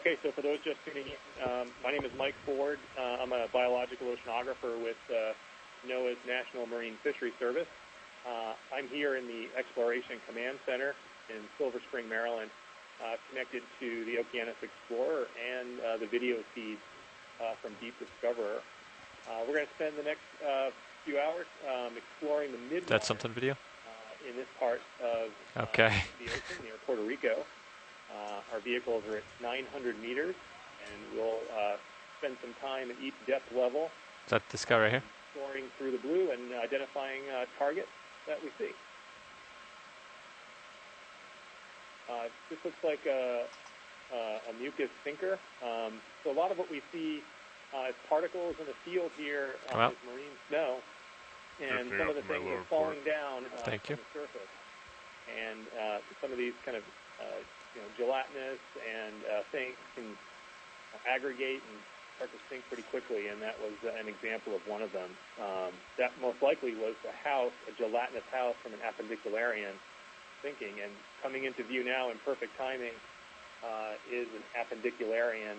Okay, so for those just tuning in, my name is Mike Ford. I'm a biological oceanographer with NOAA's National Marine Fisheries Service. I'm here in the Exploration Command Center in Silver Spring, Maryland, connected to the Okeanos Explorer and the video feeds from Deep Discoverer. We're going to spend the next few hours exploring the Midwater. That's something video? In this part of the ocean near Puerto Rico. Our vehicles are at 900 meters, and we'll spend some time at each depth level. Is that this guy right here? Exploring through the blue and identifying targets that we see. This looks like a mucus sinker. So a lot of what we see is particles in the field here is marine snow, and some of the things are falling down from the surface. And some of these kind of gelatinous and things can aggregate and start to sink pretty quickly, and that was an example of one of them. That most likely was a gelatinous house from an appendicularian sinking, and coming into view now in perfect timing is an appendicularian,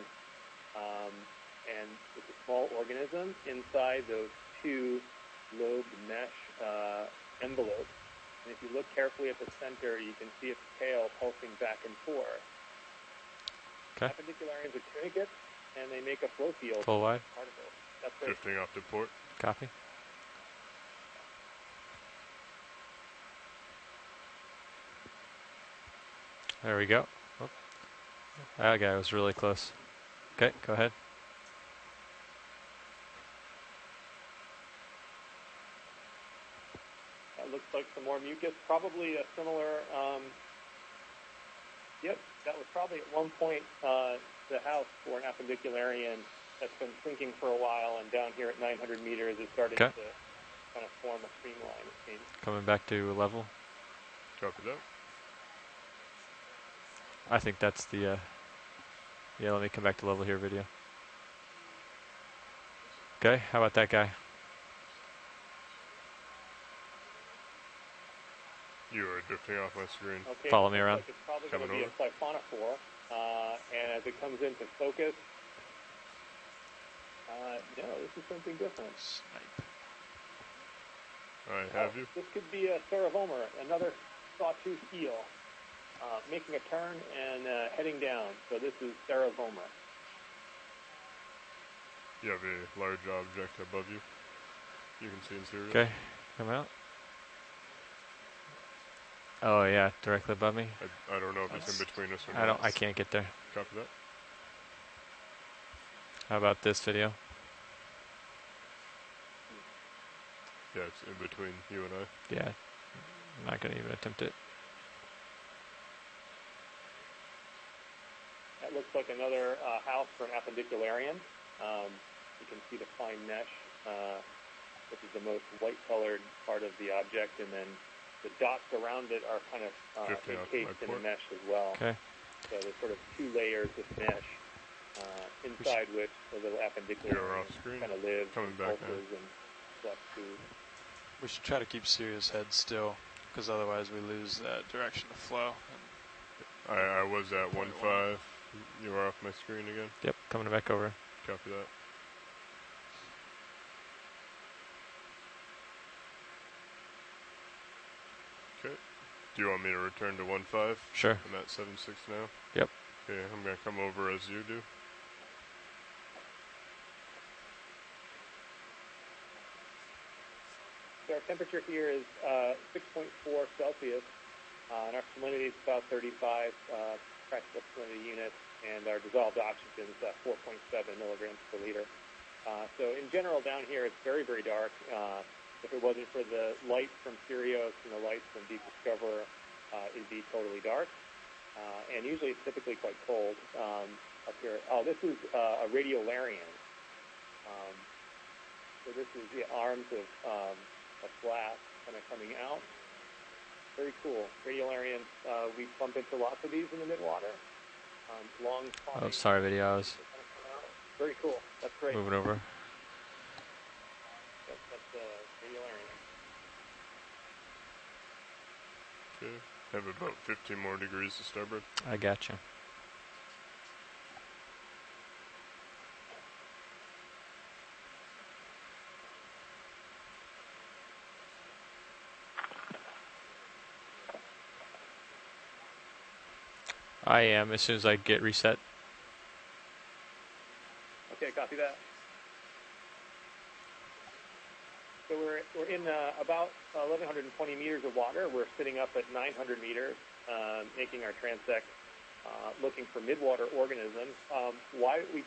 and it's a small organism inside those two lobed mesh envelopes. And if you look carefully at the center, you can see its tail pulsing back and forth. Okay. Appendicularians are tunicates, and they make a flow field. Full wide. Particles. That's right. Drifting off to port. Copy. There we go. Oh. That guy was really close. Okay, go ahead. Looks like some more mucus, probably a similar, yep, that was probably at one point the house for an appendicularian that's been sinking for a while, and down here at 900 meters is starting to kind of form a streamline, it seems. Coming back to level. Copy that. I think that's the, yeah, let me come back to level here video. Okay, how about that guy? You are drifting off my screen. Okay, follow me around. Like it's probably going to be a siphonophore, and as it comes into focus, no, this is something different. Snipe. All right, have you? This could be a cerovomer, another sawtooth eel, making a turn and heading down. So this is cerovomer. You have a large object above you. You can see in serial. Okay, come out. Oh yeah, directly above me. I don't know if it's in between us or not. I can't get there. Copy that. How about this video? Yeah, it's in between you and I. Yeah, I'm not gonna even attempt it. That looks like another house for an appendicularian. You can see the fine mesh, which is the most white-colored part of the object, and then the dots around it are kind of encased in a mesh as well. Okay. So there's sort of two layers of mesh inside which the little appendicularian kind of lives and pulses and sucks food. We should try to keep Sirius head still, because otherwise we lose that direction of flow. I was at 1.5. You are off my screen again? Yep, coming back over. Copy that. Okay. Do you want me to return to 1.5? Sure. I'm at 7.6 now? Yep. Okay, I'm going to come over as you do. So our temperature here is 6.4 Celsius, and our salinity is about 35 practical salinity units, and our dissolved oxygen is 4.7 milligrams per liter. So in general down here it's very, very dark. If it wasn't for the light from Sirius and the lights from Deep Discoverer, it'd be totally dark. And usually it's typically quite cold up here. Oh, this is a radiolarian. So this is the arms of glass kind of coming out. Very cool. Radiolarians, we bump into lots of these in the midwater. Long. Oh, sorry, video. I was very cool. That's great. moving over. That's radiolarian. Okay. Have about 15 more degrees to starboard. I gotcha. I am, as soon as I get reset. Okay, copy that. So we're in about 1,120 meters of water. We're sitting up at 900 meters, making our transect, looking for midwater organisms. Why we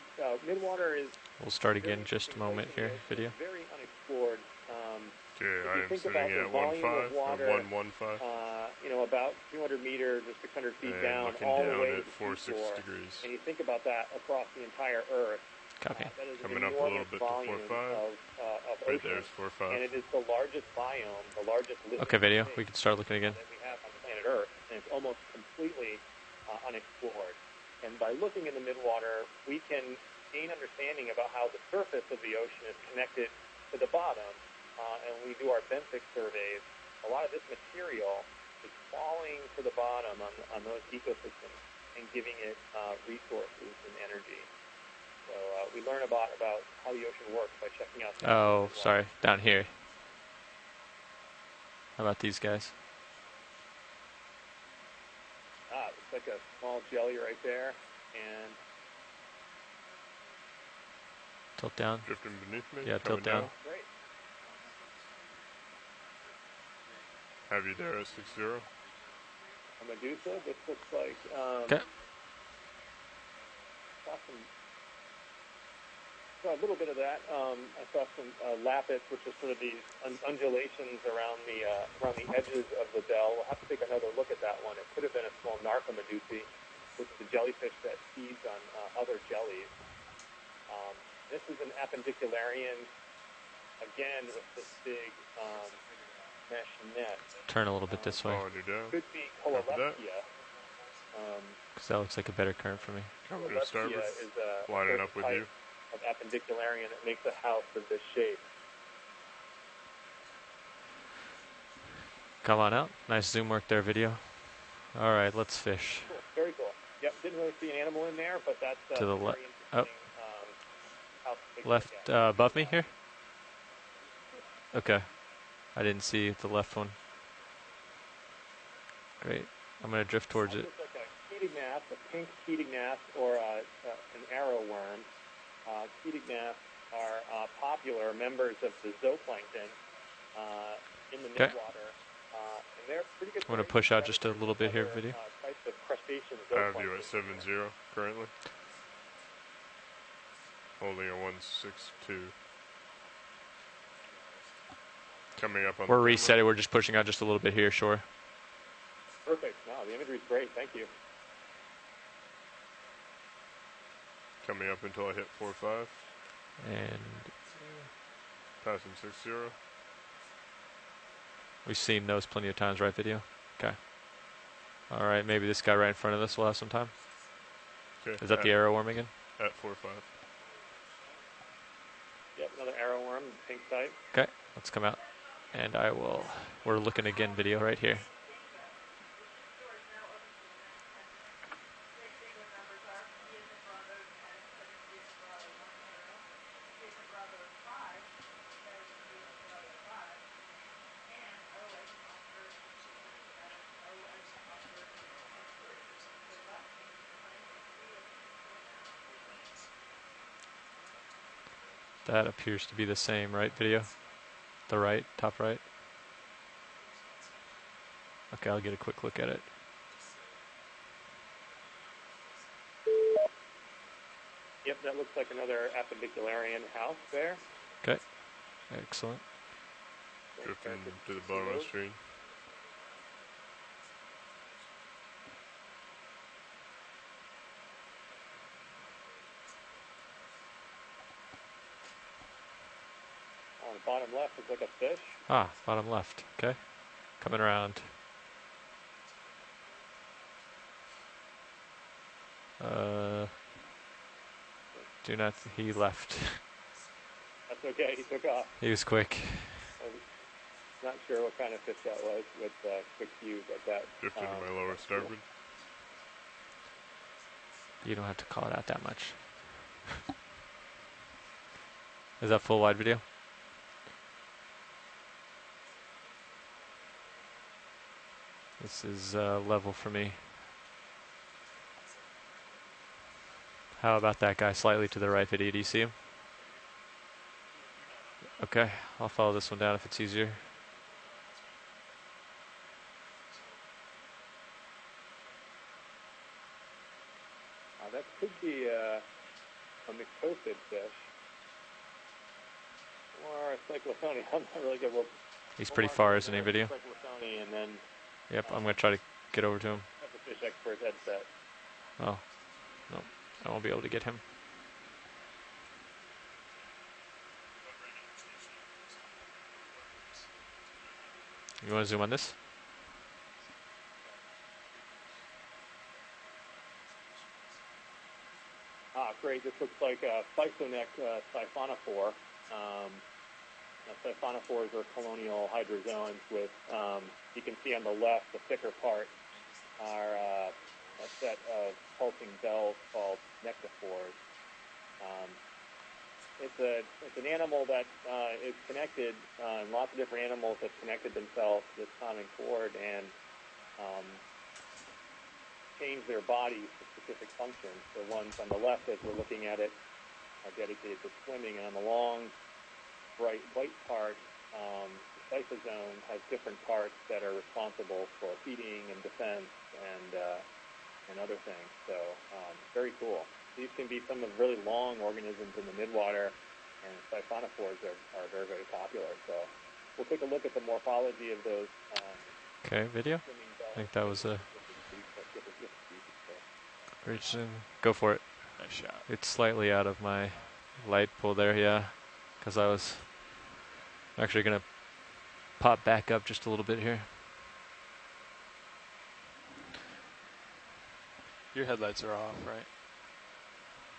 midwater is... We'll start again in just a moment here, video. Very unexplored. Okay, I am sitting at 1.5, water, 1.15. You know, about 200 meters or 600 feet And down, looking all down the way at to 4.6 the seafloor. degrees. And you think about that across the entire Earth. Copy. That is Coming an up a little enormous bit to volume 4.5. of Right ocean, there's 4.5. and it is the largest biome, the largest living Okay, video. thing We can start looking again. that we have on planet Earth, and it's almost completely unexplored. And by looking in the midwater, we can gain understanding about how the surface of the ocean is connected to the bottom. And when we do our benthic surveys, a lot of this material is falling to the bottom on those ecosystems and giving it resources and energy. So we learn about how the ocean works by checking out. Oh, sorry. Down here. How about these guys? It's like a small jelly right there, and Tilt down. Drifting beneath me. Yeah, tilt down. great. Have you there at 6.0? A Medusa. This looks like. Okay. Saw a little bit of that. I saw some lapis, which is sort of these undulations around the edges of the bell. We'll have to take another look at that one. It could have been a small narcomedusae, which is a jellyfish that feeds on other jellies. This is an appendicularian, again with this big mesh net. Turn a little bit this way. Following you down. Could be Coelestia. Because that looks like a better current for me. Coming to starboard. Is a Lining up with you. of appendicularian that makes a house of this shape. Come on out. Nice zoom work there, video. All right, let's fish. Cool. Very cool. Yep, didn't really see an animal in there, but that's To the very left. interesting. House to take a Left look at. above me here? Okay. I didn't see the left one. Great. I'm going to drift towards it. Looks like a Ketignath, a pink Ketignath, or an arrowworm. Ketignaths are popular members of the zooplankton in the midwater. And they're pretty good. I'm going to push out just a little bit here, video. Types of crustacean I have you zooplankton. at 7.0 currently. Holding a 1.62. Coming up on We're the resetting. We're just pushing out just a little bit here, sure. Perfect. No, the imagery's great. Thank you. Coming up until I hit 4.5. And Passing 6.0. we've seen those plenty of times, right, video? Okay. All right, maybe this guy right in front of us will have some time. Okay. Is that the arrowworm again? At 4.5. Yep, another arrowworm, pink type. Okay, let's come out. And I will, we're looking again, video right here. That appears to be the same, right, video? The right, top right. Okay, I'll get a quick look at it. Yep, that looks like another appendicularian house there. Okay, excellent. Drifting to the bottom of the screen. On the bottom left looks like a fish. Ah, bottom left, okay. Coming around. Do not, he left. That's okay, he took off. He was quick. I'm not sure what kind of fish that was with quick view, but that. Drifting to my lower starboard. You don't have to call it out that much. Is that full wide video? This is level for me. How about that guy slightly to the right video? Do you see him? Okay, I'll follow this one down if it's easier. That could be a mycosid fish. Or a cyclophony. I'm not really good. He's pretty far, isn't he, video? Cyclophony and then... Yep, I'm going to try to get over to him. That's a fish expert headset. Oh, no, I won't be able to get him. You want to zoom on this? Great. This looks like a Physoneck siphonophore. Siphonophores are colonial hydrozoans with, you can see on the left, the thicker part are a set of pulsing bells called nectophores. It's an animal that is connected, and lots of different animals have connected themselves to this common cord and change their bodies to specific functions. The ones on the left, as we're looking at it, are dedicated to swimming, and on the long, bright white part, the cyphosome has different parts that are responsible for feeding and defense and other things. So very cool. These can be some of the really long organisms in the midwater, and siphonophores are very, very popular. So we'll take a look at the morphology of those. Okay, video. I think that was a great zoom. Go for it. Nice shot. It's slightly out of my light pull there, yeah, because I was actually going to pop back up just a little bit here. Your headlights are off, right?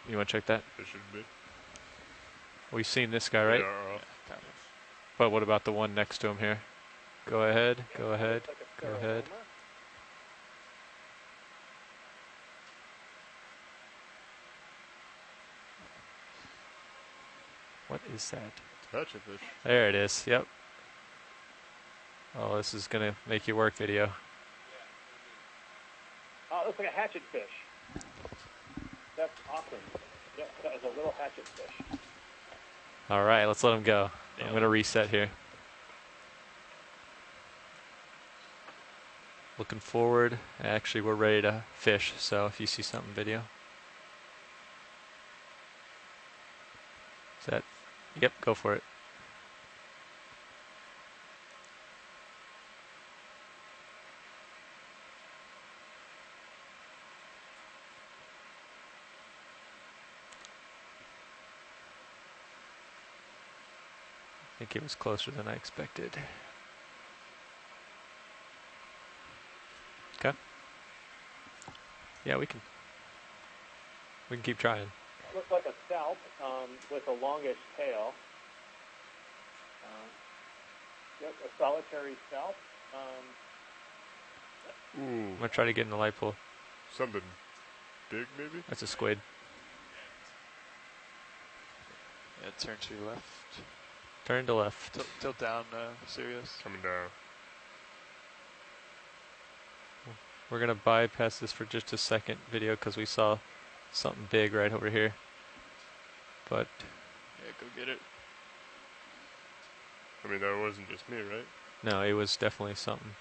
You want to check that? It should be. We've seen this guy, right? They are off. Yeah, kind of. But what about the one next to him here? Go ahead, go ahead, go ahead. What is that? Hatchet fish. There it is, yep. Oh, this is going to make you work, video. Oh, it looks like a hatchet fish. That's awesome. Yep, that was a little hatchet fish. All right, let's let him go. I'm going to reset here. Looking forward. Actually, we're ready to fish, so if you see something, video. Is that? Yep, go for it. I think it was closer than I expected. Okay. Yeah, we can keep trying. Looks like a scalp with a longish tail. Yep, a solitary scalp. Ooh, I'm gonna try to get in the light pool. something big maybe? That's a squid. Yeah, turn to your left. Turn to left. Tilt down, Sirius. Coming down. We're gonna bypass this for just a second, video, because we saw something big right over here. But Yeah, go get it. I mean, that wasn't just me, right? no, it was definitely something.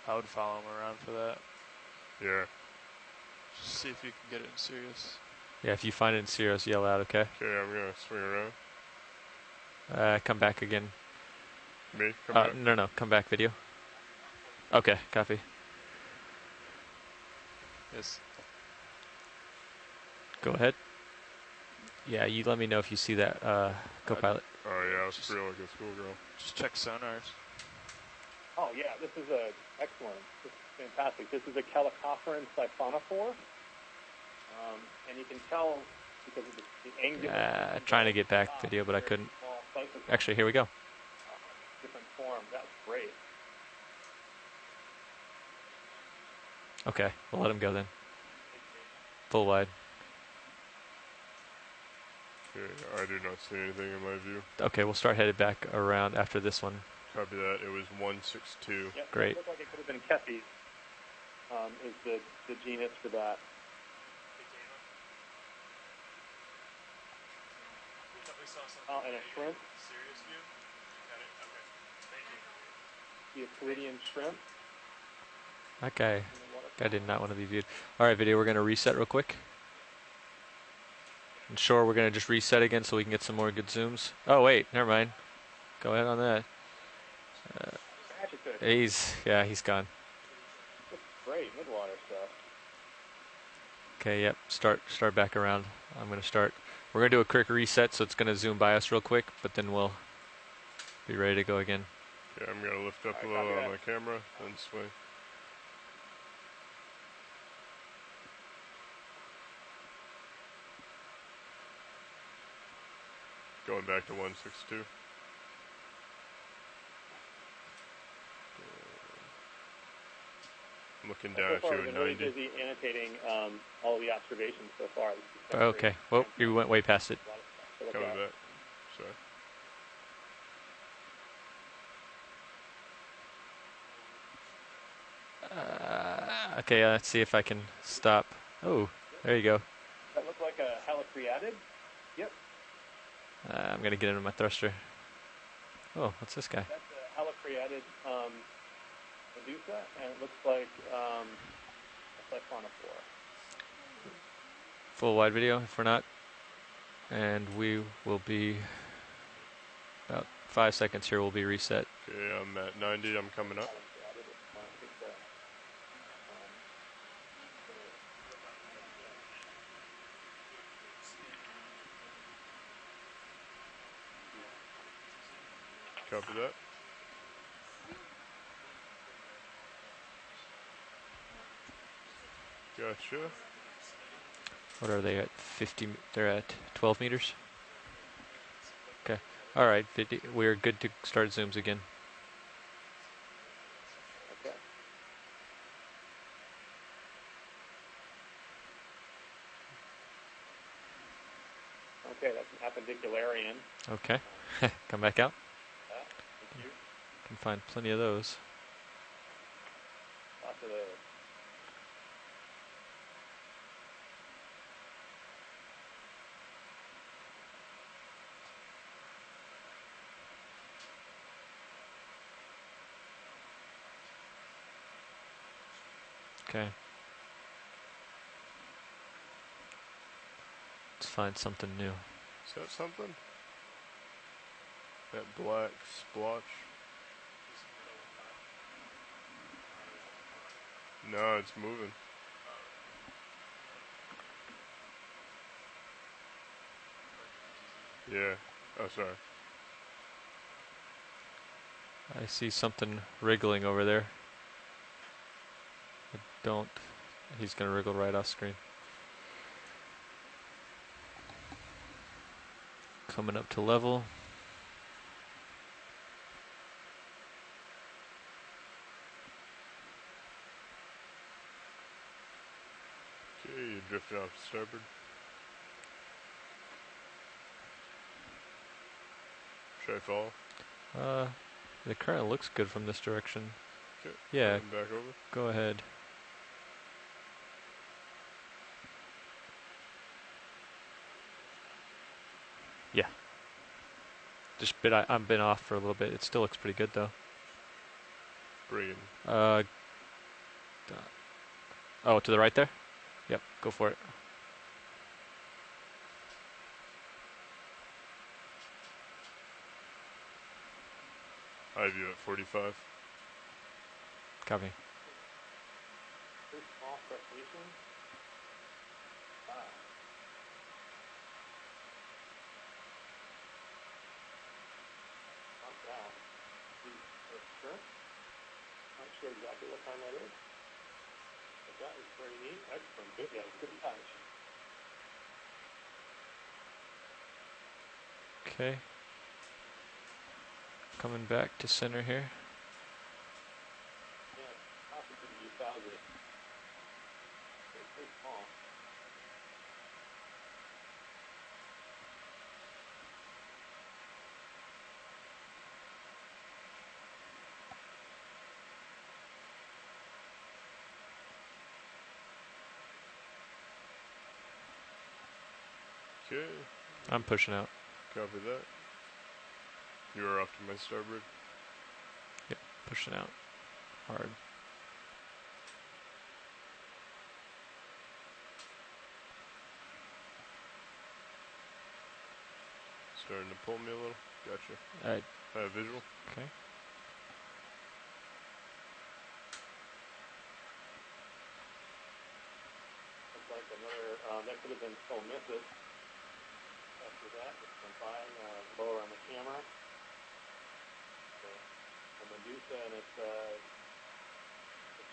I would follow him around for that. Yeah. Just see if you can get it in Sirius. Yeah, if you find it in Sirius, yell out, okay? Okay, I'm gonna swing around. Come back again. Me? Come back. No, come back, video. Okay, copy. Yes. Go ahead. Yeah, you let me know if you see that, co-pilot. Oh yeah, I was real like a schoolgirl. Just check sonars. Oh yeah, this is excellent. This is fantastic. This is a Calicophorans siphonophore, and you can tell because of the angular. Trying to get back, video, but I couldn't. Actually, here we go. Different form. That's great. Okay, we'll let him go then. Full wide. Okay, I do not see anything in my view. Okay, we'll start headed back around after this one. Copy that. It was 162. Yep, Great. It looked like it could have been Kepis. Is the genus for that. And a shrimp. Serious view? Got it. Okay. Thank you. The Euclidean shrimp. That guy did not want to be viewed. All right, video, we're going to reset real quick. And sure, we're going to just reset again so we can get some more good zooms. Oh, wait, never mind. Go ahead on that. He's gone. That's great Midwater stuff. Okay, yep, start back around. I'm going to start. We're going to do a quick reset, so it's going to zoom by us real quick, but then we'll be ready to go again. Okay, I'm going to lift up a little on my camera and swing. Going back to 162. I'm looking down So far, to we've been 90. really busy annotating all the observations so far. Okay, well, you went way past it. Coming back. Sorry. Okay, let's see if I can stop. Oh, there you go. That looked like a helicreatid. Yep. I'm going to get into my thruster. Oh, what's this guy? That's a helicreatid Medusa, and it looks like a siphonophore. Full wide video if we're not. And we will be about 5 seconds here. We'll be reset. Okay, I'm at 90. I'm coming up. Copy that. Gotcha. What are they at? 50? They're at 12 meters? Okay. All right. We're good to start zooms again. Okay. Okay, that's an appendicularian. Okay. Come back out. Thank you. Can find plenty of those. Lots of those. Okay. Let's find something new. Is that something? That black splotch? No, it's moving. Yeah. Oh, sorry. I see something wriggling over there. I don't. He's going to wriggle right off screen. Coming up to level. Okay, you're drifting off to starboard. Should I follow? The current looks good from this direction. Okay. Yeah. Back over. Go ahead. Yeah. I've been off for a little bit. It still looks pretty good though. Bring. Oh, to the right there? Yep, go for it. High view at 45. Copy. Very small crustacean. Not bad. Sure. Not sure exactly what time that is. But that is very neat. Excellent. Good. Yeah, good catch. Okay. Coming back to center here. Yeah, possibly you found it. It's very small. Okay. I'm pushing out. Copy that. You are off to my starboard. Yep, pushing out hard. Starting to pull me a little. Gotcha. Alright. I have visual. Okay. Looks like another, that could have been so miss it. After that, just went by, lower on the camera. A Medusa, and it's a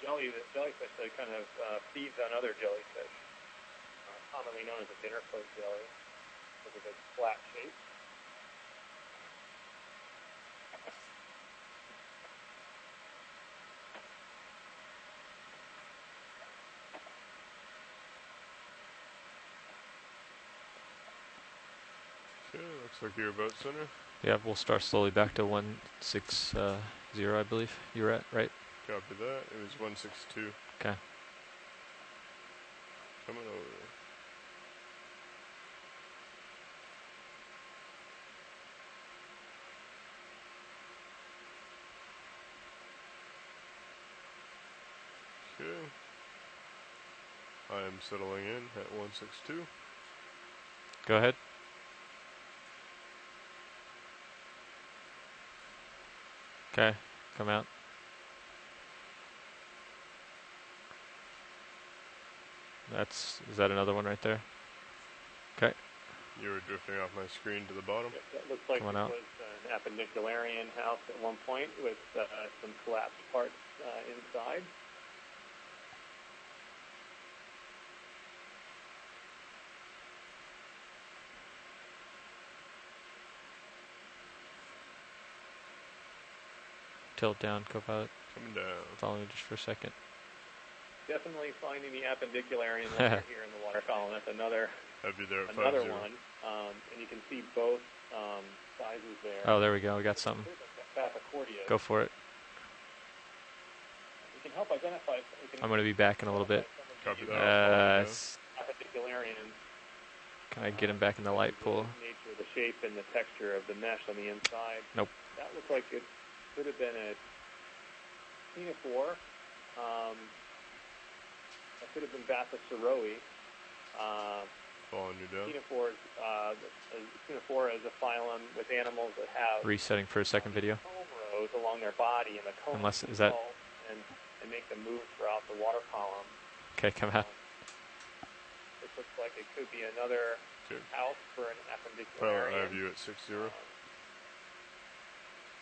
jellyfish that kind of feeds on other jellyfish, commonly known as a dinner plate jelly, with a big flat shape. Okay, looks like you're about center. Yeah, we'll start slowly back to 160, I believe. You're at, right? Copy that. It was 162. Okay. Coming over. Okay. I am settling in at 162. Go ahead. Okay, come out. Is that another one right there? Okay. You were drifting off my screen to the bottom. Yes, that looks like it was an appendicularian house at one point with some collapsed parts inside. Tilt down, co-pilot. Coming down. Follow me just for a second. Definitely finding the appendicularian layer here in the water column. That's another Have you there at another 50. one, and you can see both sizes there. Oh, there we go. We got something. Go for it. We can help identify. I'm going to be back in a little bit. Copy that. Appendicularian. Can I get him back in the light pool? Nature of the shape and the texture of the mesh on the inside. Nope. That looks like it could have been a ctenophore. That could have been Bathyceroe. Following you down. Ctenophore is a phylum with animals that have Resetting for a second video. comb rows along their body, and the comb Unless is that and make them move throughout the water column. okay? Come out. This looks like it could be another house for an appendicularian. I have you at 60.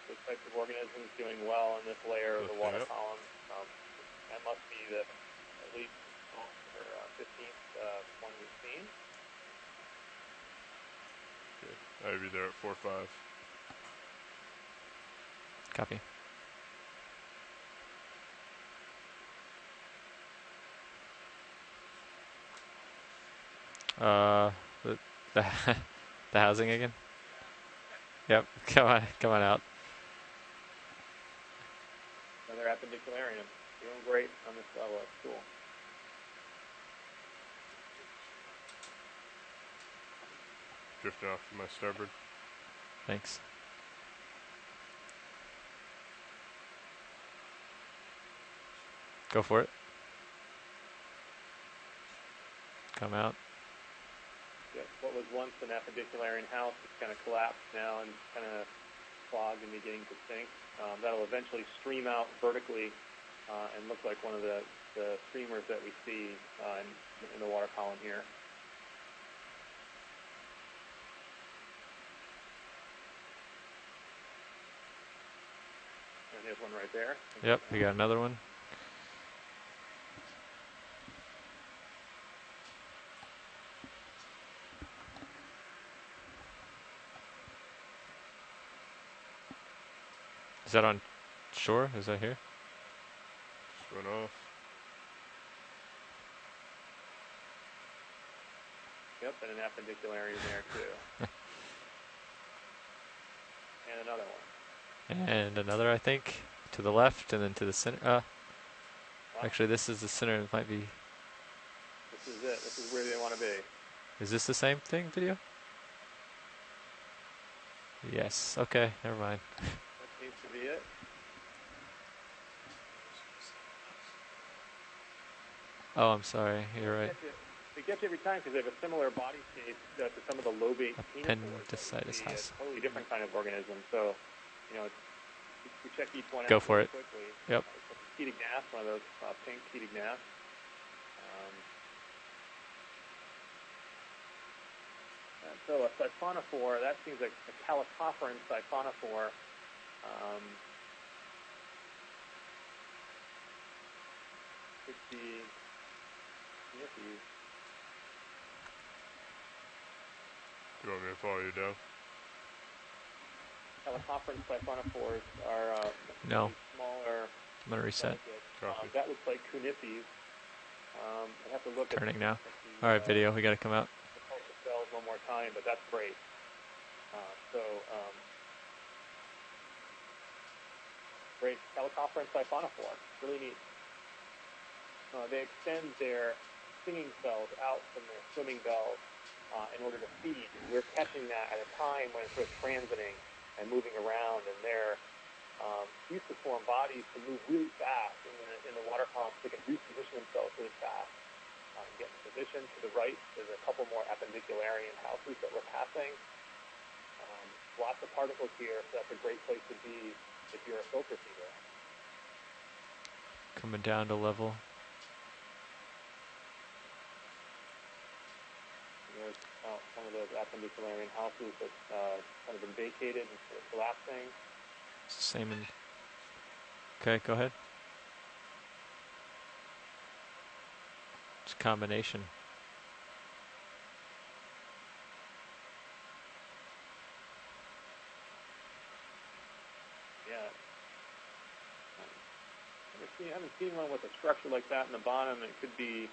This type of organism is doing well in this layer of the water column. That must be at least the 15th one we've seen. Okay. I have you there at 4.5. Copy. The housing again? Yep, come on out. Another appendicularian. Doing great on this level. That's cool. Drifting off to my starboard. Thanks. Go for it. Come out. Yes, what was once an appendicularian house is kind of collapsed now and kind of clogged and beginning to sink. That'll eventually stream out vertically and look like one of the streamers that we see in the water column here. And there's one right there. Yep, we got another one. Is that on shore? Is that here? Just went off. Yep, and an appendicularian there too. And another one. And another, I think, to the left and then to the center. Wow. Actually, this is the center. It might be. This is it. This is where they want to be. Is this the same thing, video? Yes. Okay, never mind. That seems to be it. Oh, I'm sorry. You're right. They get you every time because they have a similar body shape to some of the lobate Appendicitis has. a totally different kind of organism. So, you know, we check each one Go out for it. quickly. Yep. Ketic gnats, one of those pink ketic gnats. So a siphonophore, that seems like a calicophorans siphonophore. Could be sniffies. You want me to follow you down? Calicophorans siphonophores are No. smaller. I'm gonna reset. That looks like cunifes. I have to look Turning at now. the, All right, video. We gotta come out. the culture cells one more time, but that's great. Great. Calicophorans siphonophore. Really neat. They extend their stinging cells out from their swimming bells in order to feed. We're catching that at a time when it's sort of transiting and moving around, and they're used to form bodies to move really fast in the water columns. They can reposition themselves really fast and get in position. To the right, there's a couple more appendicularian houses that we're passing. Lots of particles here, so that's a great place to be if you're a filter feeder. Coming down to level. There's one of those appendicularian houses that's kind of been vacated and sort of collapsing. Same in. Okay, go ahead. It's a combination. Yeah. I haven't seen one with a structure like that in the bottom. It could be,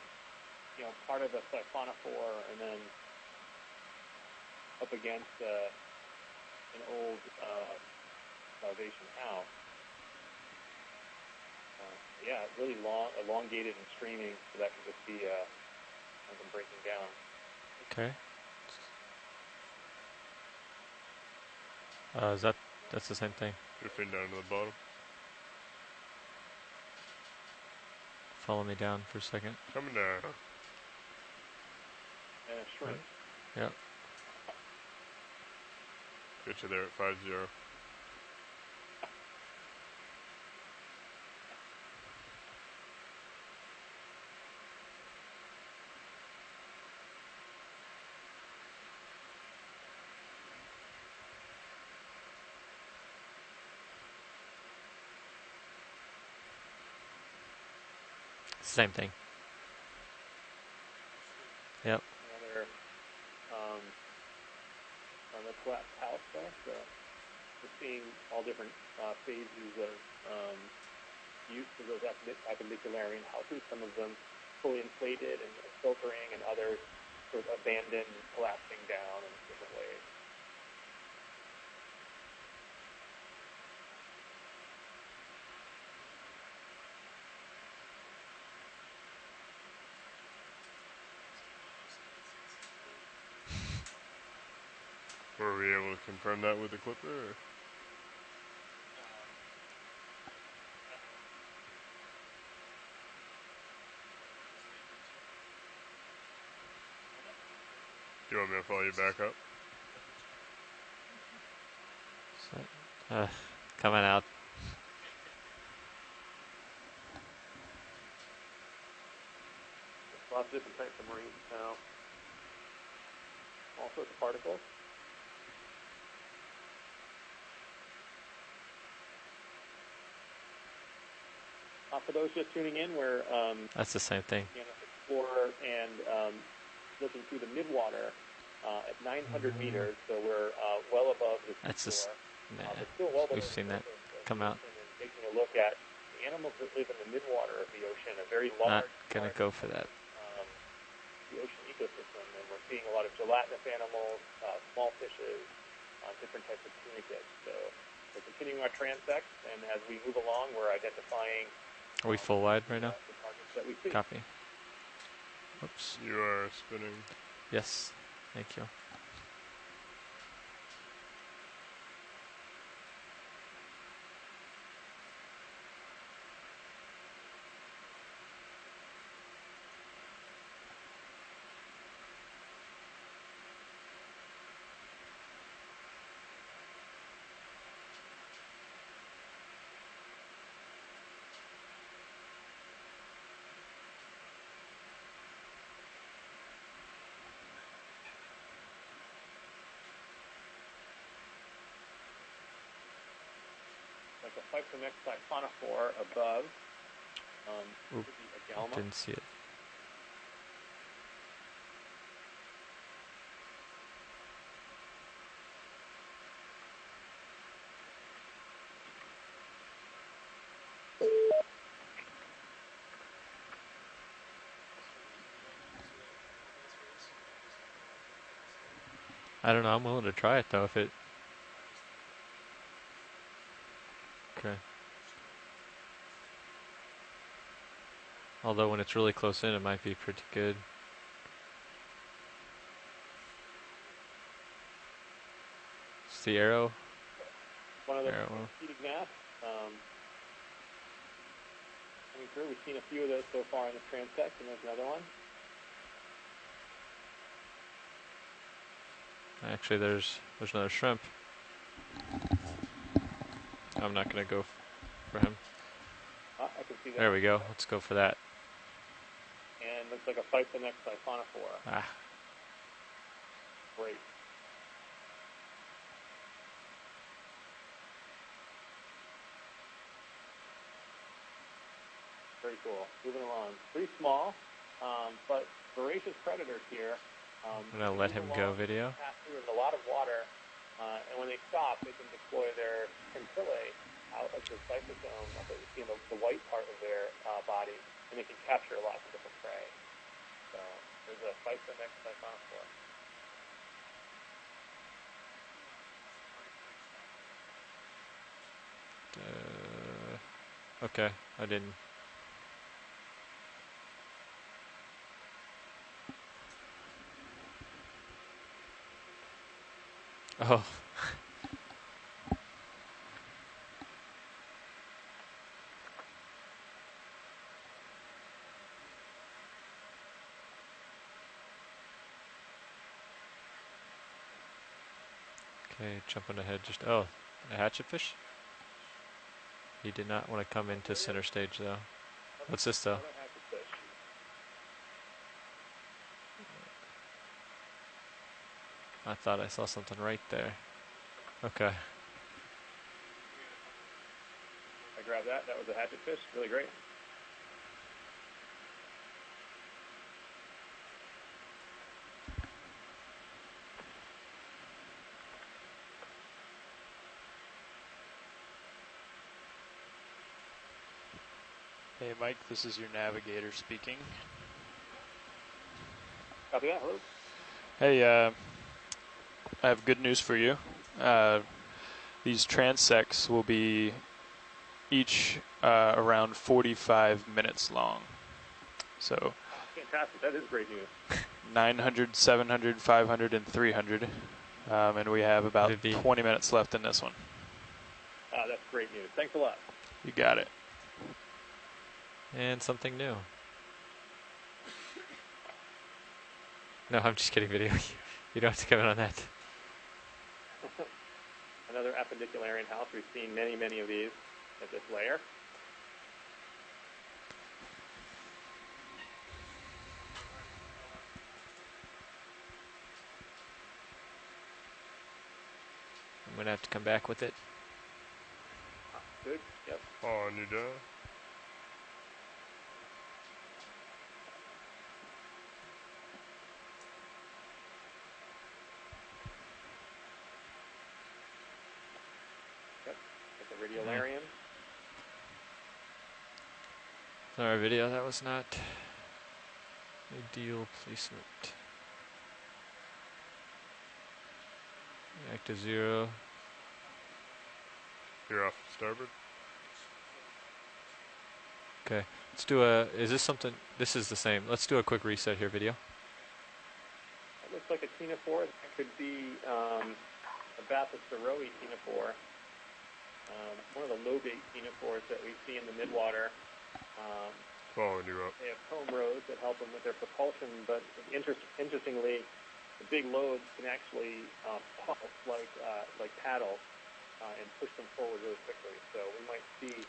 you know, part of a siphonophore and then up against an old starvation house. Yeah, really long, elongated and streaming, so that could just be something breaking down. Okay. That's the same thing. Drifting down to the bottom. Follow me down for a second. Coming down. And a shrimp. Yeah. Get you there at 5-0. Same thing. Yep. Another on the collapsed house there. So we're seeing all different phases of use of those appendicularian houses. Some of them fully inflated and filtering, and others sort of abandoned, collapsing down in different ways. Were we able to confirm that with the clipper? Or? Do you want me to follow you back up? Coming out. Lots of different types of marines now. All sorts of particles. For those just tuning in, we're That's the same thing. Explorer and looking through the Midwater at 900 meters, so we're well above the That's just. but still well We've below seen the that surface. come out. And taking a look at the animals that live in the midwater of the ocean, a very large Not gonna part go for that. of the ocean ecosystem, and we're seeing a lot of gelatinous animals, small fishes, different types of tunicates. So we're continuing our transects, and as we move along, we're identifying. Are we full wide right now? The targets that we see. Copy. Oops. You are spinning. Yes, thank you. Like a Phyphonex siphonophore above. Oop, didn't see it. I don't know, I'm willing to try it though if it... Okay. Although when it's really close in, it might be pretty good. It's the arrow. One of the heated gas. Coming through. We've seen a few of those so far in the transects, and there's another one. Actually, there's another shrimp. I'm not gonna go for him. I can see that. There we go. Let's go for that. And looks like a Phyphonex siphonophore. Ah. Great. Very cool. Moving along. Pretty small, but voracious predators here. I'm gonna let him go video. Pass through a lot of water, and when they stop, they can deploy their scintillae out of the cytosome, you know, the white part of their body, and they can capture lots of different prey. So there's a Phyphonex siphonophore. Okay, I didn't. Oh. Okay, jumping ahead just... Oh, a hatchetfish? He did not want to come into center stage though. What's this though? I thought I saw something right there. Okay. I grabbed that. That was a hatchetfish. Really great. Hey Mike, this is your navigator speaking. Copy that. Hello. Hey, I have good news for you. These transects will be each around 45 minutes long. So fantastic. That is great news. 900, 700, 500, and 300. And we have about 20 minutes left in this one. That's great news. Thanks a lot. You got it. And something new. No, I'm just kidding, video. You don't have to come in on that. Another appendicularian house. We've seen many, many of these at this layer. I'm going to have to come back with it. Good. Yep. On you done. Radiolarian. Sorry, video, that was not ideal placement. Back to 0. You're off starboard. Okay, let's do a, is this something, this is the same. Let's do a quick reset here, video. like a ctenophore. That could be a Bathysceroe ctenophore, one of the low-bait ctenophores that we see in the midwater. Following you up. They have comb rows that help them with their propulsion, but interestingly, the big loads can actually pulse like paddles and push them forward really quickly. So we might see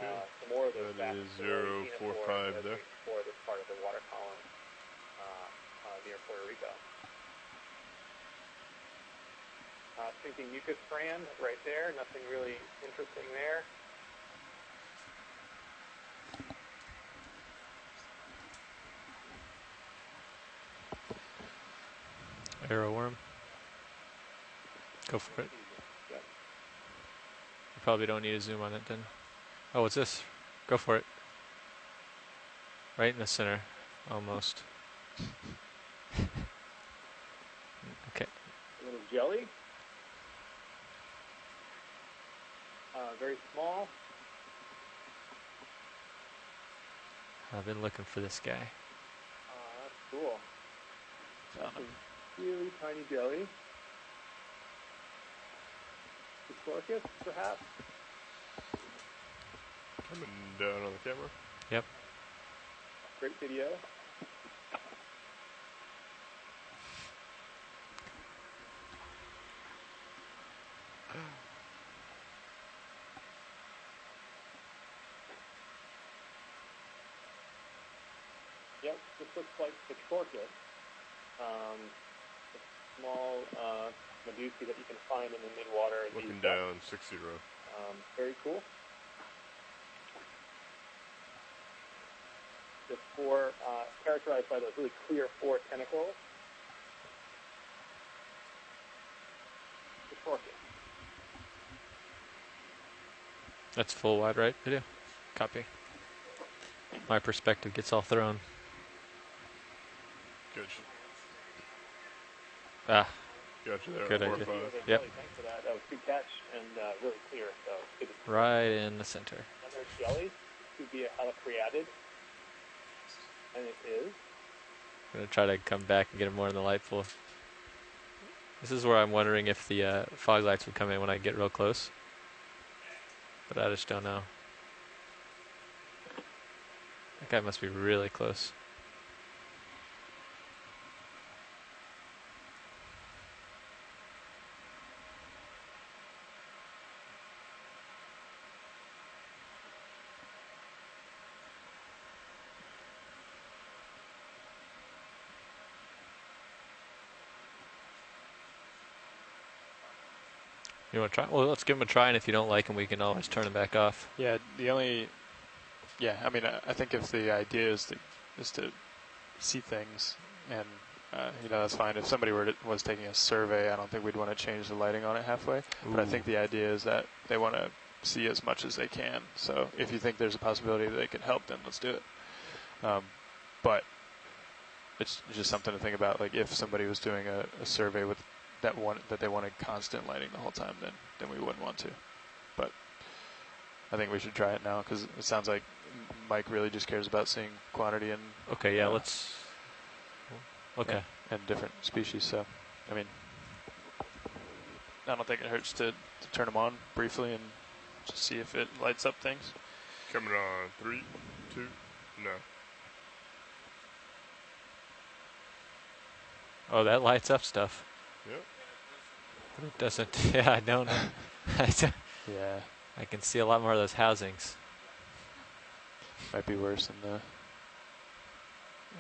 some more of those. That is 045 there. For this part of the water column near Puerto Rico. Sinking mucus strand right there. Nothing really interesting there. Arrow worm. Go for it. Yep. You probably don't need to zoom on it then. Oh, what's this? Go for it. Right in the center, almost. Okay. A little jelly. Very small. I've been looking for this guy. That's cool. Found him. Really tiny jelly. Orchis, perhaps? Coming down on the camera. Yep. Great video. Yep, this looks like the Orchis. A small medusa that you can find in the midwater. Looking down, 6-0. Very cool. The four, characterized by those really clear four tentacles. The Orchis. That's full wide right video. Copy. My perspective gets all thrown. Good. Ah. Gotcha there. Good 4 or idea. 5. Yep. Thanks for that. That was a good catch and really clear. So good to see. Right in the center. And there's jelly. Could be a halocreatid. And it is. I'm gonna try to come back and get him more in the light pool. This is where I'm wondering if the fog lights would come in when I get real close. But I just don't know. That guy must be really close. You want to try? Well, let's give him a try, and if you don't like him, we can always turn him back off. Yeah, I mean, I think if the idea is to see things, and that's fine. If somebody was taking a survey, I don't think we'd want to change the lighting on it halfway. Ooh. But I think the idea is that they want to see as much as they can. So if you think there's a possibility that they can help, then let's do it. But it's just something to think about. Like if somebody was doing a survey with that they wanted constant lighting the whole time, then we wouldn't want to. But I think we should try it now because it sounds like Mike really just cares about seeing quantity and. Okay, yeah, let's. Okay. And different species. So, I mean, I don't think it hurts to turn them on briefly and just see if it lights up things. Coming on 3, 2, no. Oh, that lights up stuff. Yep. But it doesn't. Yeah, I don't know. Yeah. I can see a lot more of those housings. Might be worse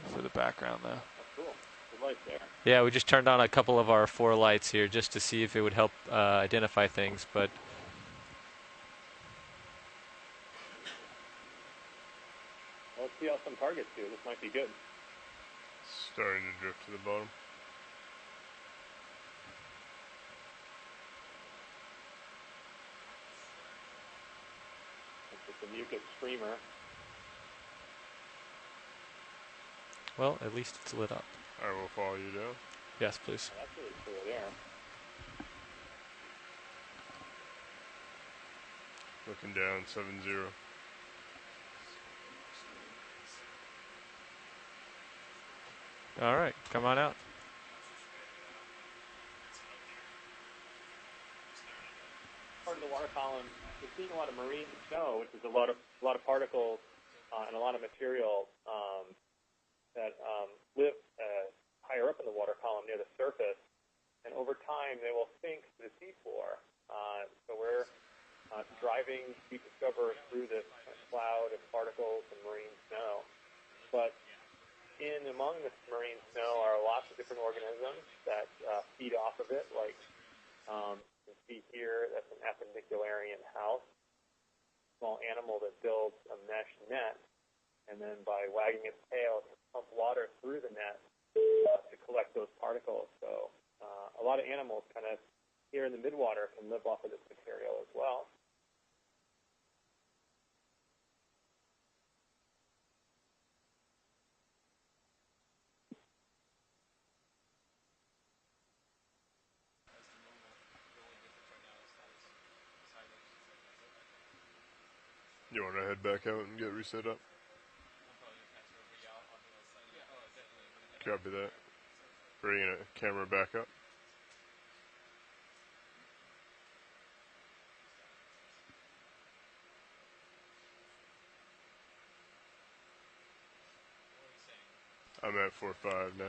for the background though. Oh, cool. The light there. Yeah, we just turned on a couple of our 4 lights here just to see if it would help identify things, but Well, let's see how some targets do. This might be good. Starting to drift to the bottom. It's a mucus streamer. well, at least it's lit up. I will follow you down. Yes, please. That's really cool there. Looking down 7-0. All right, come on out. column, we're seeing a lot of marine snow, which is a lot of particles and a lot of material that live higher up in the water column near the surface. And over time, they will sink to the seafloor. So we're driving Deep Discoverer through this cloud of particles and marine snow. But in among this marine snow are lots of different organisms that feed off of it, like you can see here, that's an appendicularian house, small animal that builds a mesh net, and then by wagging its tail, it can pump water through the net to collect those particles. So a lot of animals kind of here in the midwater can live off of this material as well. You want to head back out and get reset up? Copy that. Bringing a camera back up. I'm at 4.5 now.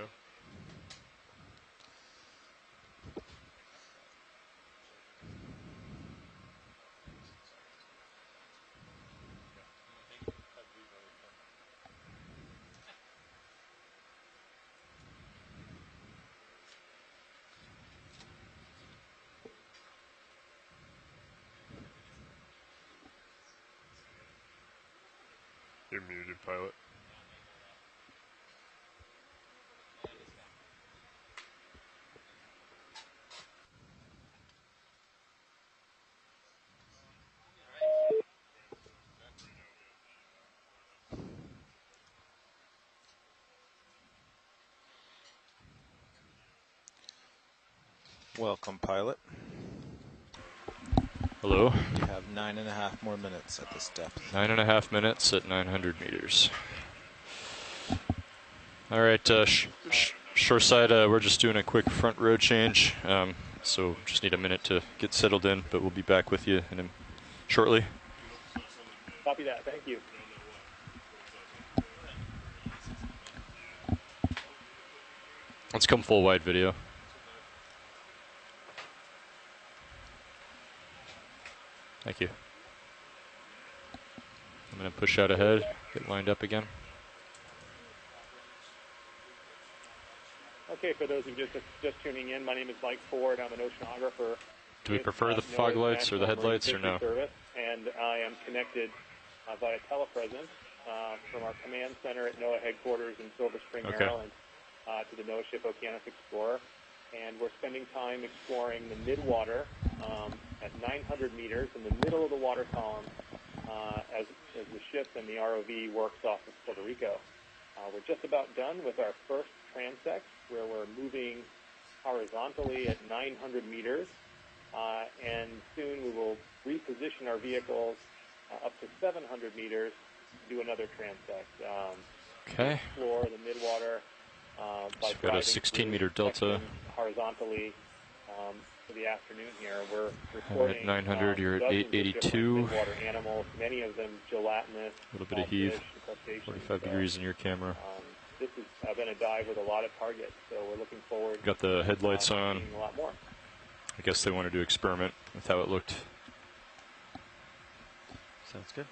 You're muted, pilot. Welcome, pilot. Hello. You have 9.5 more minutes at this depth. 9.5 minutes at 900 meters. All right, shoreside, we're just doing a quick front row change, so just need a minute to get settled in, but we'll be back with you shortly. Copy that. Thank you. Let's come full wide video. Thank you. I'm going to push out ahead, get lined up again. Okay, for those of you just tuning in, my name is Mike Ford. I'm an oceanographer. Do we prefer the fog lights or the headlights or no? Service, and I am connected via telepresence from our command center at NOAA headquarters in Silver Spring, Maryland, to the NOAA ship Okeanos Explorer. And we're spending time exploring the midwater at 900 meters in the middle of the water column as the ship and the ROV works off of Puerto Rico. We're just about done with our first transect, where we're moving horizontally at 900 meters, and soon we will reposition our vehicles up to 700 meters to do another transect. Okay. Explore the midwater by so we've got a 16-meter delta. Horizontally for the afternoon here. We're recording at 900, you're at 882. Midwater animals, many of them gelatinous. A little bit of heave. 45 degrees in your camera. This has been a dive with a lot of targets, so we're looking forward. Got the headlights on. Seeing a lot more. I guess they wanted to experiment with how it looked. Sounds good.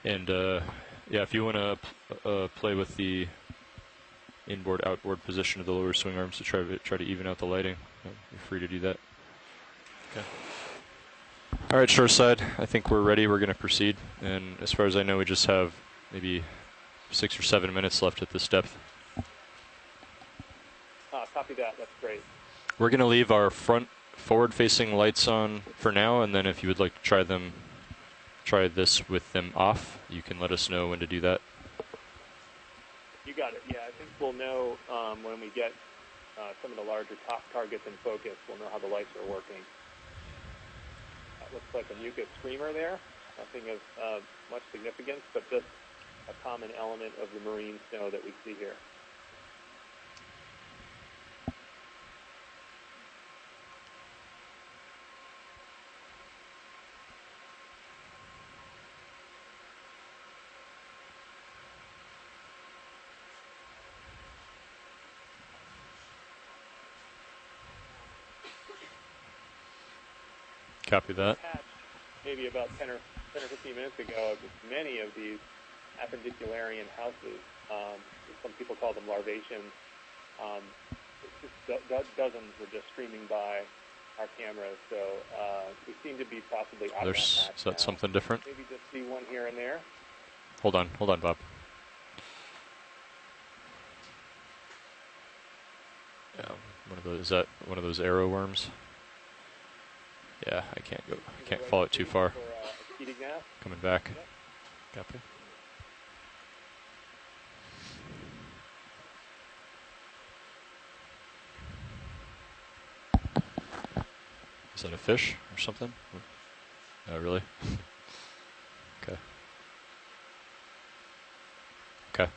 And yeah, if you want to play with the inboard outboard position of the lower swing arms to try to even out the lighting, you're free to do that. Okay. All right, shoreside, I think we're ready. We're going to proceed. And as far as I know, we just have maybe 6 or 7 minutes left at this depth. Copy that. That's great. We're going to leave our front forward-facing lights on for now, and then if you would like to try this with them off, you can let us know when to do that. You got it. Yeah, I think we'll know when we get some of the larger top targets in focus. We'll know how the lights are working. That looks like a mucus screamer there. Nothing of much significance, but just a common element of the marine snow that we see here. Copy that. Hatched maybe about 10 or 15 minutes ago, many of these appendicularian houses. Some people call them larvaceans. Dozens were just streaming by our cameras, so we seem to be possibly out of that Is hatch that now. something different? Maybe just see one here and there. Hold on, Bob. Yeah, is that one of those arrow worms? Yeah, I can't follow it too far. For, gnat. Coming back. Yep. Copy. Is that a fish or something? Oh, really? Okay. Okay.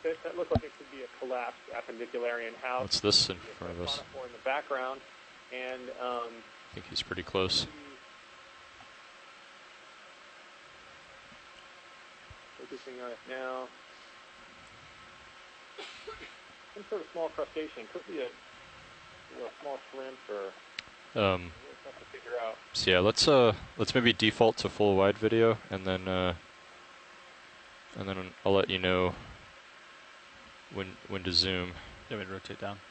Fish that looks like it could be a collapsed appendicularian house. What's this in front of us? In the background, and I think he's pretty close. Focusing on it now. Some sort of small crustacean. Could be a small shrimp or. Tough to figure out. So yeah, let's maybe default to full wide video, and then I'll let you know when to zoom. You want me to rotate down?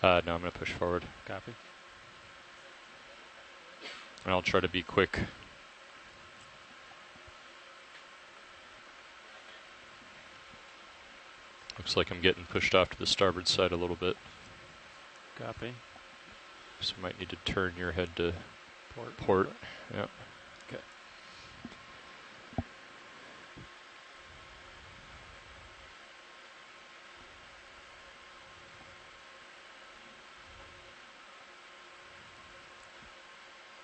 No, I'm gonna push forward. Copy. And I'll try to be quick. Looks like I'm getting pushed off to the starboard side a little bit. Copy. So you might need to turn your head to port. Yeah. Okay.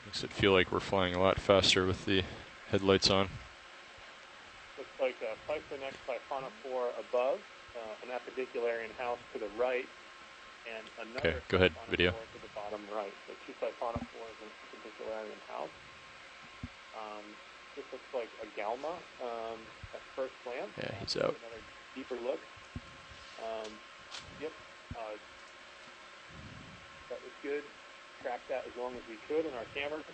Makes it feel like we're flying a lot faster with the headlights on. Looks like a Pythonix siphonophore above, an appendicularian house to the right, and another Okay, go ahead, video. to the bottom right. So two siphonophores in appendicularian house. This looks like a Galma at first glance. Yeah, he's out. Another deeper look. Yep. That was good. Tracked that as long as we could in our cameras.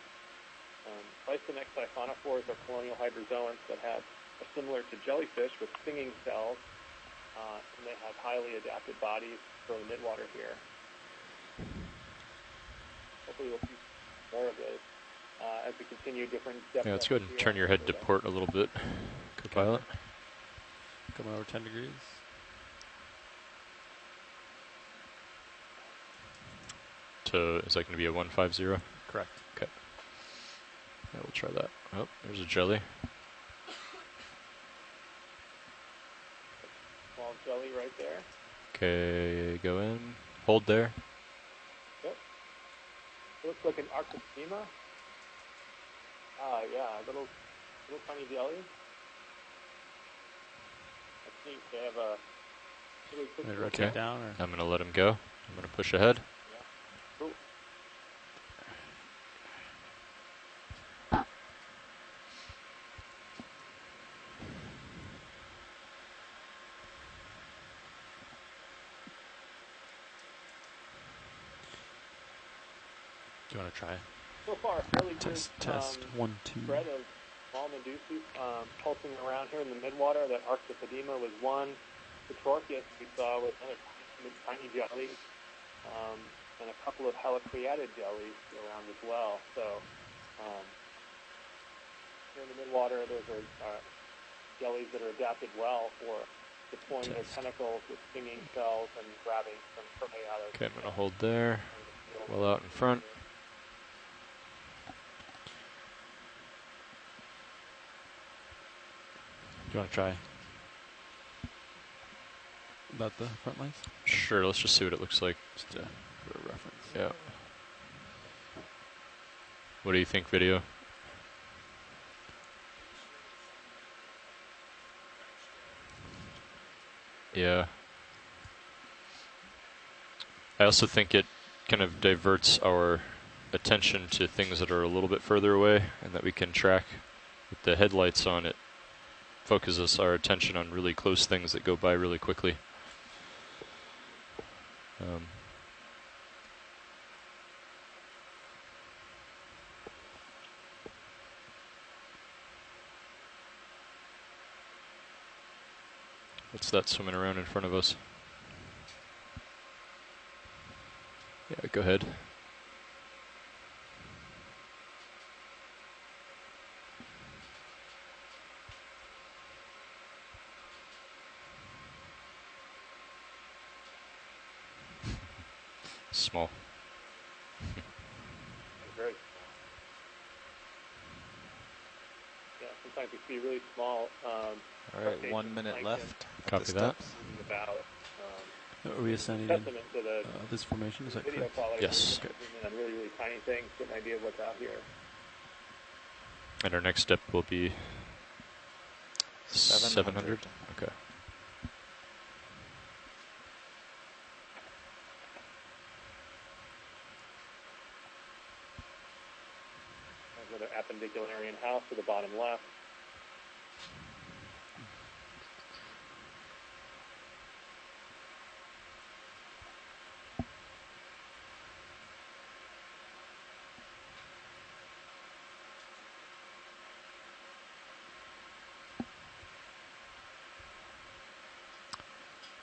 Pythonix siphonophores are colonial hydrozoans that are similar to jellyfish with stinging cells, and they have highly adapted bodies for the midwater here. Hopefully we'll see more of those as we continue different depth. Yeah, let's go ahead and turn your head to port a little bit, co-pilot. Come over 10 degrees. Is that going to be a 150? Correct. Okay. Yeah, we'll try that. Oh, there's a jelly. Small jelly right there. Okay, go in. Hold there. Yep. It looks like an Arctopema. Yeah, little tiny jelly. That's neat. They have a really quick. Can I rotate down? Or? I'm going to let him go. I'm going to push ahead. Cool. Do you want to try? So far, fairly Test, good test. 1, 2. spread of small medusae pulsing around here in the midwater. That Arctopedema was one. The Torquus we saw was another tiny jelly, and a couple of helicreatid jellies around as well. So here in the midwater, those are jellies that are adapted well for deploying their tentacles with stinging cells and grabbing some prey out of. Okay, I'm going to hold there. Well out in front. Do you want to try about the front lights? Sure, let's just see what it looks like. Just for a reference. Yeah. What do you think, video? Yeah. I also think it kind of diverts our attention to things that are a little bit further away and that we can track with the headlights on. It focuses our attention on really close things that go by really quickly. What's that swimming around in front of us? Yeah, go ahead. Small. Very small. Yeah, sometimes we see really small. All right, 1 minute left. Copy that. About, Are we ascending testament to the this formation? Is that video correct? quality. Yes. On really, really tiny things, get an idea of what's out here. And our next step will be 700. 700. Okay. Another appendicularian house to the bottom left.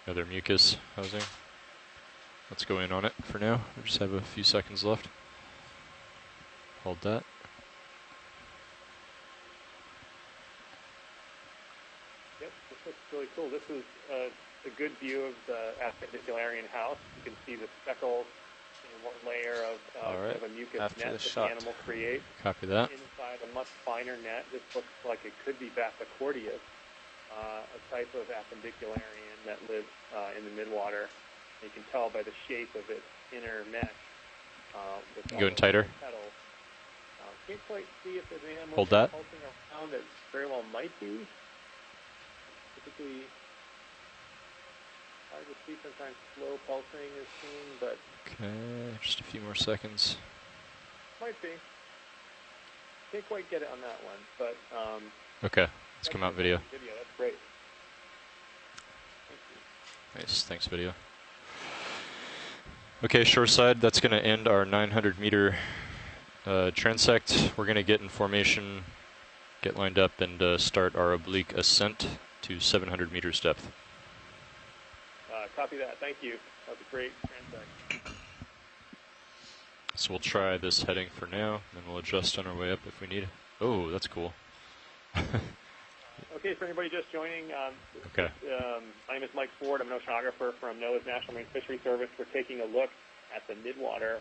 Another mucus housing. Let's go in on it for now. We just have a few seconds left. Hold that. Yep, this looks really cool. This is a good view of the appendicularian house. You can see the speckles in one layer of, right. of a mucus After net the that shot. the animal creates. Copy that. Inside a much finer net, this looks like it could be Bathycordius, a type of appendicularian that lives in the midwater. You can tell by the shape of its inner mesh. Going tighter. Petals. Can't quite see if there's an animal Hold that. pulsing around. It very well might be. Typically, hard to see. Sometimes slow pulsing is seen, but Okay, just a few more seconds. might be. Can't quite get it on that one, but Okay, let's come out video. Video, that's great. Nice, thanks video. Okay, shoreside, that's going to end our 900 meter transect. We're going to get in formation, get lined up, and start our oblique ascent to 700 meters depth. Copy that. Thank you. That was a great transect. So we'll try this heading for now, and then we'll adjust on our way up if we need. Oh, that's cool. Okay, for anybody just joining, Okay. my name is Mike Ford. I'm an oceanographer from NOAA's National Marine Fisheries Service. We're taking a look at the Midwater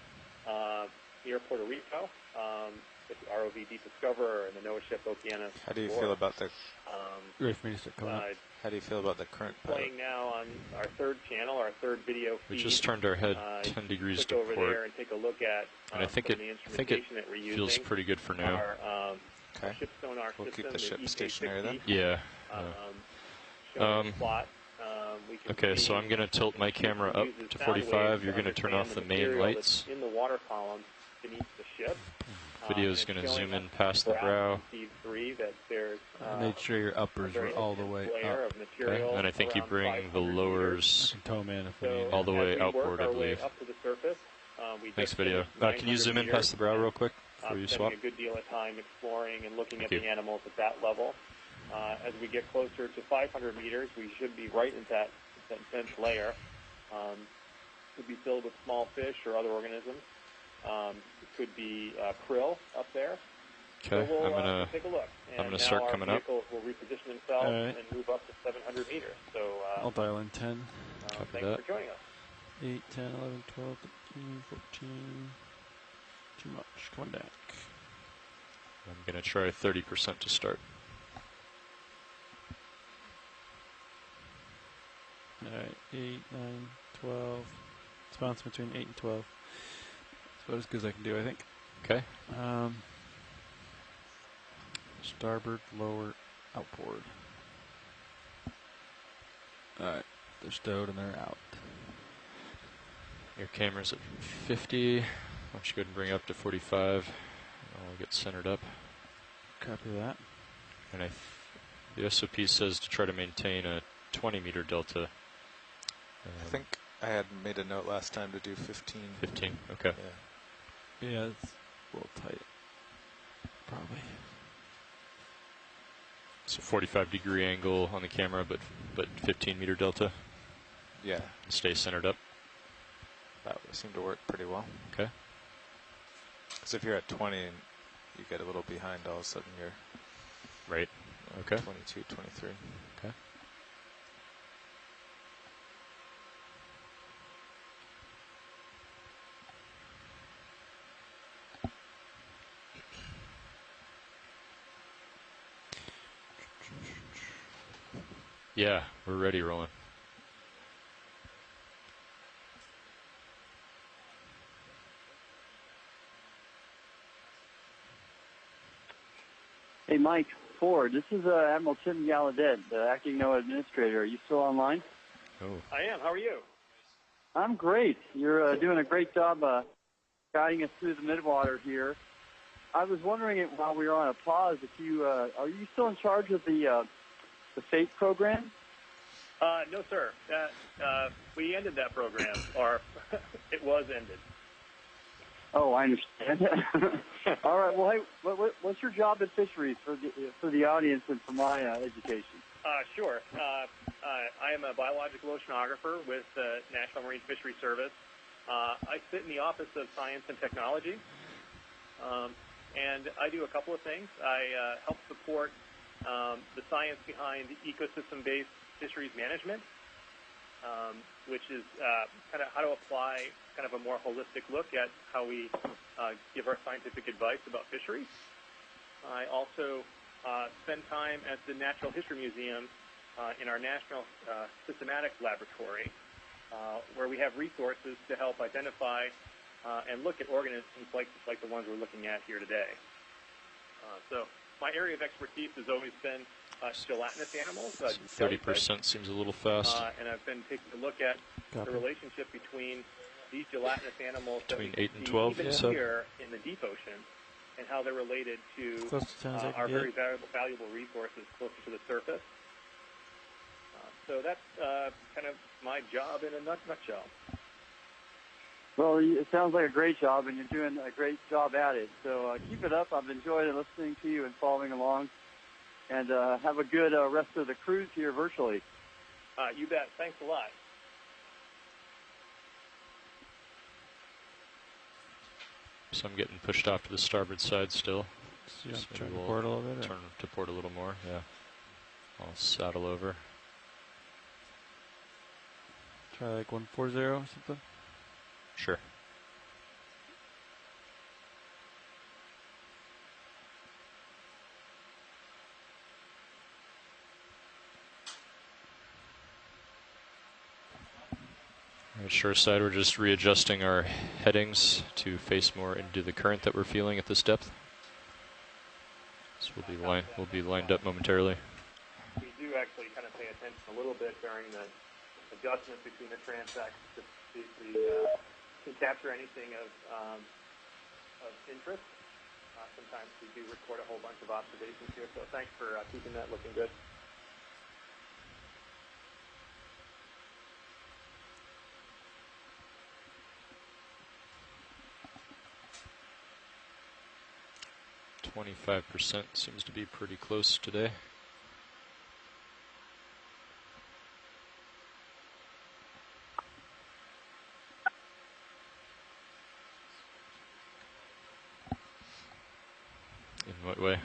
near Puerto Rico with the ROV Deep Discoverer and the NOAA ship Okeanos. How do you feel about the? Ready for me to start coming up? How do you feel about the current pilot? Playing now on our third channel, our third video feed. We just turned our head 10 degrees to click over there port, and take a look at and I think some of the it instrumentation that we're using. feels pretty good for now. Our Okay. ship sonar We'll system, keep the ship stationary then. Yeah. showing plot. We can Okay, so see I'm going to tilt my camera up uses to sound 45. waves You're going to turn understand off the main material lights. that's in the water column beneath the ship. Video's and going it's to showing zoom in us past the graph brow. on feed 3 that there's Make sure your uppers a very are all the way intense layer up. of material Okay, and I think you around bring 500 the meters. lowers I can tow them in if we So need all the as way we outboard, work I our way believe. up to the surface, we Thanks, just video. finished Can you zoom in 900 past the brow meters, real quick before you swap? spending a good deal of time exploring and looking Thank at you. the animals at that level. As we get closer to 500 meters, we should be right into that intense layer. Could be filled with small fish or other organisms. It could be krill up there. Okay, So we'll I'm gonna take a look. And gonna now start our coming up. vehicles will reposition themselves All right. and move up to 700 meters. So I'll dial in 10, Copy thanks that. for joining us. 8, 10, 11, 12, 13, 14. Too much. Come on back. I'm going to try 30% to start. Alright, 8, 9, 12. It's bouncing between 8 and 12. That's about as good as I can do, I think. Okay. Starboard, lower, outboard. Alright, they're stowed and they're out. Your camera's at 50. Why don't you go ahead and bring it up to 45. I'll get centered up. Copy that. And the SOP says to try to maintain a 20 meter delta. I think I had made a note last time to do 15. 15, okay. Yeah. Yeah, it's a little tight. Probably. So 45-degree angle on the camera, but 15-meter delta. Yeah. Stay centered up. That would seem to work pretty well. Okay. Because if you're at 20 and you get a little behind, all of a sudden you're right. Okay. 22, 23. Okay. Yeah, we're ready, rolling. Hey, Mike Ford, this is Admiral Tim Gallaudet, the acting NOAA administrator. Are you still online? Oh. I am. How are you? I'm great. You're doing a great job guiding us through the Midwater here. I was wondering while we were on a pause, if you are you still in charge of the FATE program? No, sir. We ended that program, or it was ended. Oh, I understand. All right. Well, hey, what's your job at Fisheries for the audience and for my education? Sure. I am a biological oceanographer with the National Marine Fisheries Service. I sit in the Office of Science and Technology, and I do a couple of things. I help support the science behind ecosystem-based fisheries management, which is kind of how to apply kind of a more holistic look at how we give our scientific advice about fisheries. I also spend time at the Natural History Museum in our National Systematic Laboratory, where we have resources to help identify and look at organisms like the ones we're looking at here today. So my area of expertise has always been gelatinous animals. 30% seems a little fast. And I've been taking a look at the relationship between these gelatinous animals between that we 8 and 12, even here in the deep ocean, and how they're related to our very valuable resources closer to the surface. So that's kind of my job in a nutshell. Well, it sounds like a great job, and you're doing a great job at it. So keep it up. I've enjoyed listening to you and following along. And have a good rest of the cruise here virtually. You bet. Thanks a lot. So I'm getting pushed off to the starboard side still. So so turn we'll to port a little bit? Turn to port a little more, yeah. I'll saddle over. Try like 140 or something? Sure. Alright, shore side, we're just readjusting our headings to face more into the current that we're feeling at this depth. So we'll be lined up momentarily. We do actually kind of pay attention a little bit during the adjustment between the transects to see if we can capture anything of interest. Sometimes we do record a whole bunch of observations here, so thanks for keeping that looking good. %, seems to be pretty close today. In what way?